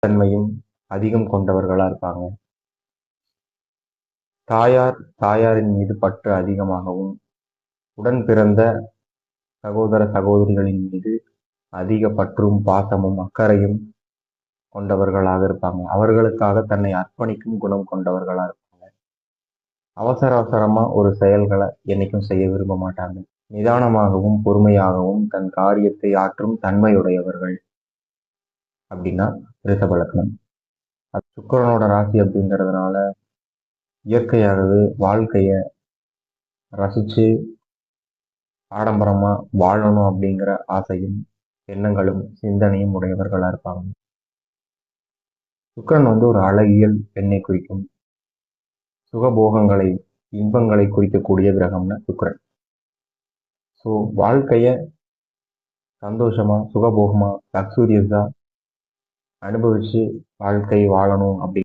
தன்மையும் அதிகம் கொண்டவர்களா இருப்பாங்க. தாயாரின் மீது பற்று அதிகமாகவும், உடன் பிறந்த சகோதர சகோதரிகளின் மீது அதிக பற்றும் பாசமும் அக்கறையும் கொண்டவர்களாக இருப்பாங்க. அவர்களுக்காக தன்னை அர்ப்பணிக்கும் குணம் கொண்டவர்களா இருப்பாங்க. அவசர அவசரமா ஒரு செயல்களை என்னைக்கும் செய்ய விரும்ப மாட்டாங்க. நிதானமாகவும் பொறுமையாகவும் தன் காரியத்தை ஆற்றும் தன்மையுடையவர்கள் அப்படின்னா ரிஷப லக்னம். அது சுக்கிரனோட ராசி அப்படிங்கிறதுனால இயற்கையாகவே வாழ்க்கைய ரசிச்சு ஆடம்பரமா வாழணும் அப்படிங்கிற ஆசையும் எண்ணங்களும் சிந்தனையும் உடையவர்களா இருப்பாங்க. சுக்கிரன் ஒரு அழகியல் பெண்ணை குறிக்கும், சுகபோகங்களை இன்பங்களை குறிக்கக்கூடிய கிரகம்னா சுக்கிரன். ஸோ வாழ்க்கைய சந்தோஷமா சுகபோகமா லக்ஸூரியஸா அனுபவிச்சு வாழ்க்கை வாழணும் அப்படி